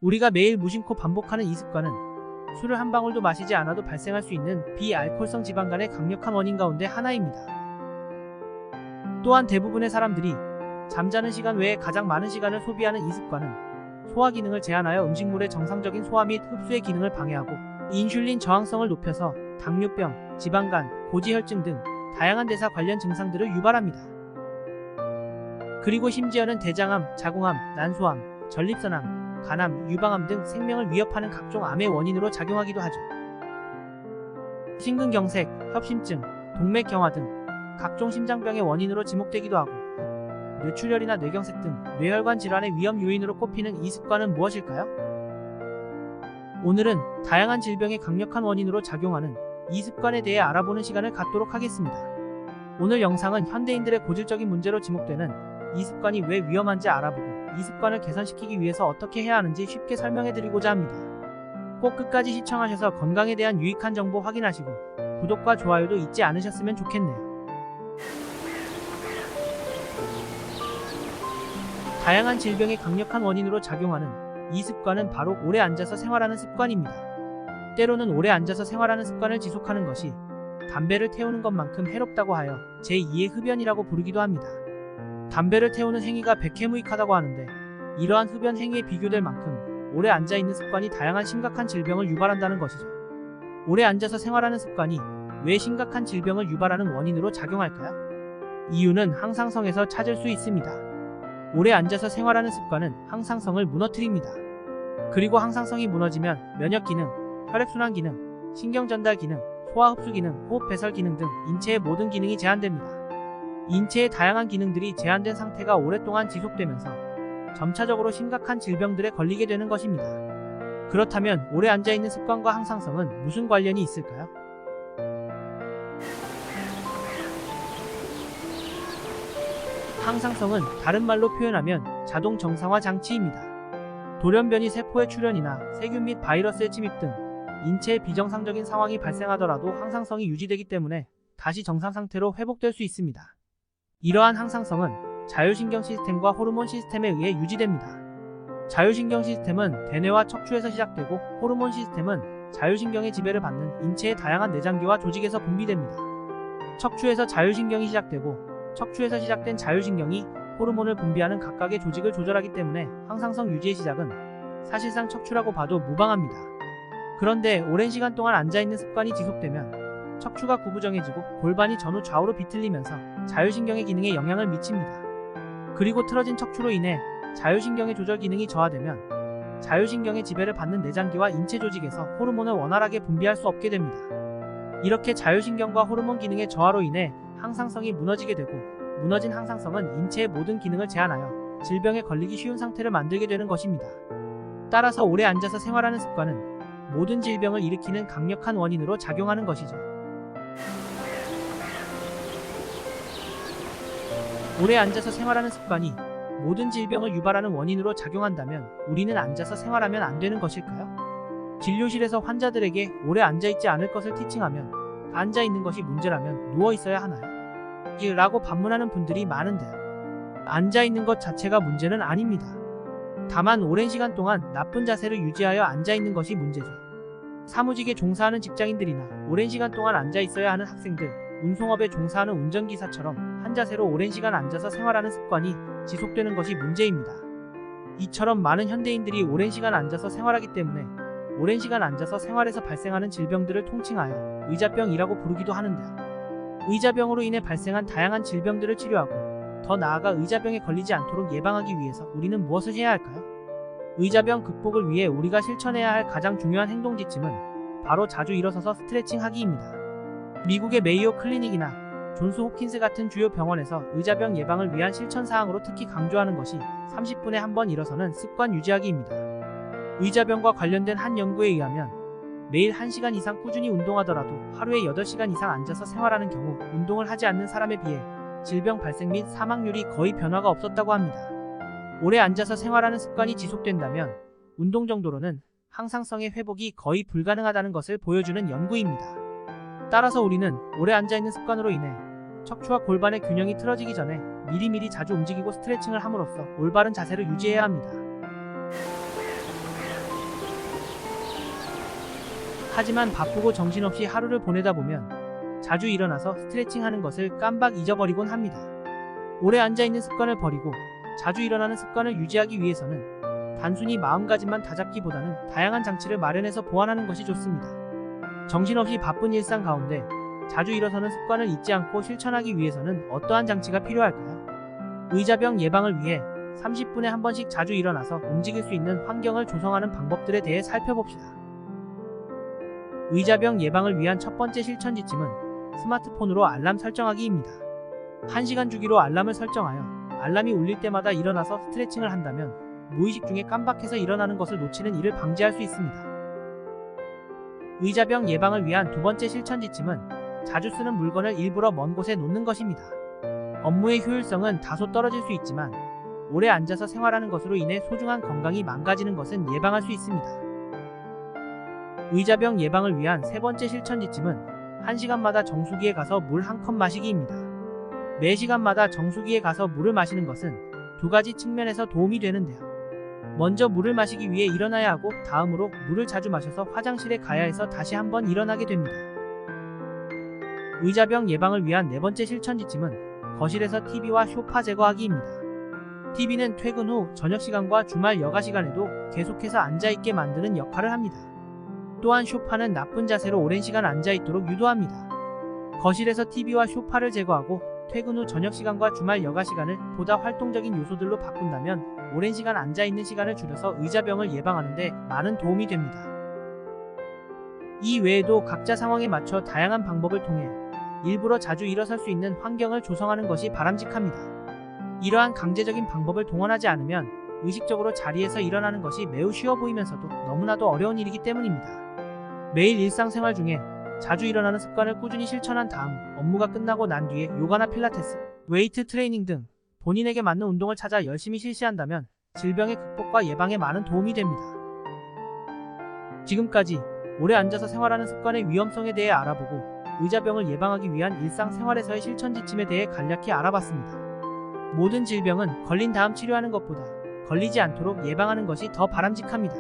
우리가 매일 무심코 반복하는 이 습관은 술을 한 방울도 마시지 않아도 발생할 수 있는 비알코올성 지방간의 강력한 원인 가운데 하나입니다. 또한 대부분의 사람들이 잠자는 시간 외에 가장 많은 시간을 소비하는 이 습관은 소화 기능을 제한하여 음식물의 정상적인 소화 및 흡수의 기능을 방해하고 인슐린 저항성을 높여서 당뇨병, 지방간, 고지혈증 등 다양한 대사 관련 증상들을 유발합니다. 그리고 심지어는 대장암, 자궁암, 난소암, 전립선암, 간암, 유방암 등 생명을 위협하는 각종 암의 원인으로 작용하기도 하죠. 심근경색, 협심증, 동맥경화 등 각종 심장병의 원인으로 지목되기도 하고 뇌출혈이나 뇌경색 등 뇌혈관 질환의 위험 요인으로 꼽히는 이 습관은 무엇일까요? 오늘은 다양한 질병의 강력한 원인으로 작용하는 이 습관에 대해 알아보는 시간을 갖도록 하겠습니다. 오늘 영상은 현대인들의 고질적인 문제로 지목되는 이 습관이 왜 위험한지 알아보고 이 습관을 개선시키기 위해서 어떻게 해야 하는지 쉽게 설명해드리고자 합니다. 꼭 끝까지 시청하셔서 건강에 대한 유익한 정보 확인하시고 구독과 좋아요도 잊지 않으셨으면 좋겠네요. 다양한 질병의 강력한 원인으로 작용하는 이 습관은 바로 오래 앉아서 생활하는 습관입니다. 때로는 오래 앉아서 생활하는 습관을 지속하는 것이 담배를 태우는 것만큼 해롭다고 하여 제2의 흡연이라고 부르기도 합니다. 담배를 태우는 행위가 백해무익하다고 하는데 이러한 흡연 행위에 비교될 만큼 오래 앉아있는 습관이 다양한 심각한 질병을 유발한다는 것이죠. 오래 앉아서 생활하는 습관이 왜 심각한 질병을 유발하는 원인으로 작용할까요? 이유는 항상성에서 찾을 수 있습니다. 오래 앉아서 생활하는 습관은 항상성을 무너뜨립니다. 그리고 항상성이 무너지면 면역 기능, 혈액순환 기능, 신경전달 기능, 소화흡수 기능, 호흡 배설 기능 등 인체의 모든 기능이 제한됩니다. 인체의 다양한 기능들이 제한된 상태가 오랫동안 지속되면서 점차적으로 심각한 질병들에 걸리게 되는 것입니다. 그렇다면 오래 앉아있는 습관과 항상성은 무슨 관련이 있을까요? 항상성은 다른 말로 표현하면 자동 정상화 장치입니다. 돌연변이 세포의 출현이나 세균 및 바이러스의 침입 등 인체의 비정상적인 상황이 발생하더라도 항상성이 유지되기 때문에 다시 정상 상태로 회복될 수 있습니다. 이러한 항상성은 자율신경 시스템과 호르몬 시스템에 의해 유지됩니다. 자율신경 시스템은 대뇌와 척추에서 시작되고 호르몬 시스템은 자율신경의 지배를 받는 인체의 다양한 내장기와 조직에서 분비됩니다. 척추에서 자율신경이 시작되고 척추에서 시작된 자율신경이 호르몬을 분비하는 각각의 조직을 조절하기 때문에 항상성 유지의 시작은 사실상 척추라고 봐도 무방합니다. 그런데 오랜 시간 동안 앉아있는 습관이 지속되면 척추가 구부정해지고 골반이 전후 좌우로 비틀리면서 자율신경의 기능에 영향을 미칩니다. 그리고 틀어진 척추로 인해 자율신경의 조절 기능이 저하되면 자율신경의 지배를 받는 내장기와 인체 조직에서 호르몬을 원활하게 분비할 수 없게 됩니다. 이렇게 자율신경과 호르몬 기능의 저하로 인해 항상성이 무너지게 되고 무너진 항상성은 인체의 모든 기능을 제한하여 질병에 걸리기 쉬운 상태를 만들게 되는 것입니다. 따라서 오래 앉아서 생활하는 습관은 모든 질병을 일으키는 강력한 원인으로 작용하는 것이죠. 오래 앉아서 생활하는 습관이 모든 질병을 유발하는 원인으로 작용한다면 우리는 앉아서 생활하면 안 되는 것일까요? 진료실에서 환자들에게 오래 앉아있지 않을 것을 티칭하면 앉아있는 것이 문제라면 누워있어야 하나요? 라고 반문하는 분들이 많은데요. 앉아있는 것 자체가 문제는 아닙니다. 다만 오랜 시간 동안 나쁜 자세를 유지하여 앉아있는 것이 문제죠. 사무직에 종사하는 직장인들이나 오랜 시간 동안 앉아있어야 하는 학생들, 운송업에 종사하는 운전기사처럼 한 자세로 오랜 시간 앉아서 생활하는 습관이 지속되는 것이 문제입니다. 이처럼 많은 현대인들이 오랜 시간 앉아서 생활하기 때문에 오랜 시간 앉아서 생활에서 발생하는 질병들을 통칭하여 의자병이라고 부르기도 하는데요. 의자병으로 인해 발생한 다양한 질병들을 치료하고 더 나아가 의자병에 걸리지 않도록 예방하기 위해서 우리는 무엇을 해야 할까요? 의자병 극복을 위해 우리가 실천해야 할 가장 중요한 행동 지침은 바로 자주 일어서서 스트레칭 하기입니다. 미국의 메이오 클리닉이나 존스 홉킨스 같은 주요 병원에서 의자병 예방을 위한 실천사항으로 특히 강조하는 것이 30분에 한 번 일어서는 습관 유지하기입니다. 의자병과 관련된 한 연구에 의하면 매일 1시간 이상 꾸준히 운동하더라도 하루에 8시간 이상 앉아서 생활하는 경우 운동을 하지 않는 사람에 비해 질병 발생 및 사망률이 거의 변화가 없었다고 합니다. 오래 앉아서 생활하는 습관이 지속된다면 운동 정도로는 항상성의 회복이 거의 불가능하다는 것을 보여주는 연구입니다. 따라서 우리는 오래 앉아있는 습관으로 인해 척추와 골반의 균형이 틀어지기 전에 미리미리 자주 움직이고 스트레칭을 함으로써 올바른 자세를 유지해야 합니다. 하지만 바쁘고 정신없이 하루를 보내다 보면 자주 일어나서 스트레칭 하는 것을 깜빡 잊어버리곤 합니다. 오래 앉아있는 습관을 버리고 자주 일어나는 습관을 유지하기 위해서는 단순히 마음가짐만 다잡기보다는 다양한 장치를 마련해서 보완하는 것이 좋습니다. 정신없이 바쁜 일상 가운데 자주 일어서는 습관을 잊지 않고 실천하기 위해서는 어떠한 장치가 필요할까요? 의자병 예방을 위해 30분에 한 번씩 자주 일어나서 움직일 수 있는 환경을 조성하는 방법들에 대해 살펴봅시다. 의자병 예방을 위한 첫 번째 실천 지침은 스마트폰으로 알람 설정하기입니다. 1시간 주기로 알람을 설정하여 알람이 울릴 때마다 일어나서 스트레칭을 한다면 무의식 중에 깜빡해서 일어나는 것을 놓치는 일을 방지할 수 있습니다. 의자병 예방을 위한 두 번째 실천 지침은 자주 쓰는 물건을 일부러 먼 곳에 놓는 것입니다. 업무의 효율성은 다소 떨어질 수 있지만 오래 앉아서 생활하는 것으로 인해 소중한 건강이 망가지는 것은 예방할 수 있습니다. 의자병 예방을 위한 세 번째 실천 지침은 1시간마다 정수기에 가서 물 한 컵 마시기입니다. 매 시간마다 정수기에 가서 물을 마시는 것은 두 가지 측면에서 도움이 되는데요. 먼저 물을 마시기 위해 일어나야 하고 다음으로 물을 자주 마셔서 화장실에 가야 해서 다시 한번 일어나게 됩니다. 의자병 예방을 위한 네 번째 실천 지침은 거실에서 TV와 소파 제거하기입니다. TV는 퇴근 후 저녁 시간과 주말 여가 시간에도 계속해서 앉아있게 만드는 역할을 합니다. 또한 소파는 나쁜 자세로 오랜 시간 앉아있도록 유도합니다. 거실에서 TV와 소파를 제거하고 퇴근 후 저녁 시간과 주말 여가 시간을 보다 활동적인 요소들로 바꾼다면 오랜 시간 앉아있는 시간을 줄여서 의자병을 예방하는 데 많은 도움이 됩니다. 이 외에도 각자 상황에 맞춰 다양한 방법을 통해 일부러 자주 일어설 수 있는 환경을 조성하는 것이 바람직합니다. 이러한 강제적인 방법을 동원하지 않으면 의식적으로 자리에서 일어나는 것이 매우 쉬워 보이면서도 너무나도 어려운 일이기 때문입니다. 매일 일상생활 중에 자주 일어나는 습관을 꾸준히 실천한 다음 업무가 끝나고 난 뒤에 요가나 필라테스, 웨이트 트레이닝 등 본인에게 맞는 운동을 찾아 열심히 실시한다면 질병의 극복과 예방에 많은 도움이 됩니다. 지금까지 오래 앉아서 생활하는 습관의 위험성에 대해 알아보고 의자병을 예방하기 위한 일상생활에서의 실천 지침에 대해 간략히 알아봤습니다. 모든 질병은 걸린 다음 치료하는 것보다 걸리지 않도록 예방하는 것이 더 바람직합니다.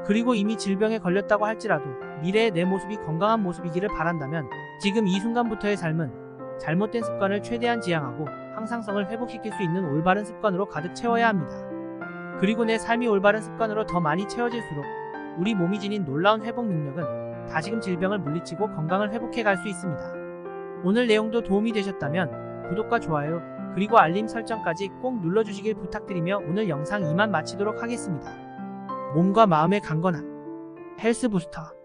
그리고 이미 질병에 걸렸다고 할지라도 미래의 내 모습이 건강한 모습이기를 바란다면 지금 이 순간부터의 삶은 잘못된 습관을 최대한 지양하고 항상성을 회복시킬 수 있는 올바른 습관으로 가득 채워야 합니다. 그리고 내 삶이 올바른 습관으로 더 많이 채워질수록 우리 몸이 지닌 놀라운 회복 능력은 다시금 질병을 물리치고 건강을 회복해 갈 수 있습니다. 오늘 내용도 도움이 되셨다면 구독과 좋아요 그리고 알림 설정까지 꼭 눌러주시길 부탁드리며 오늘 영상 이만 마치도록 하겠습니다. 몸과 마음의 강건함 헬스부스터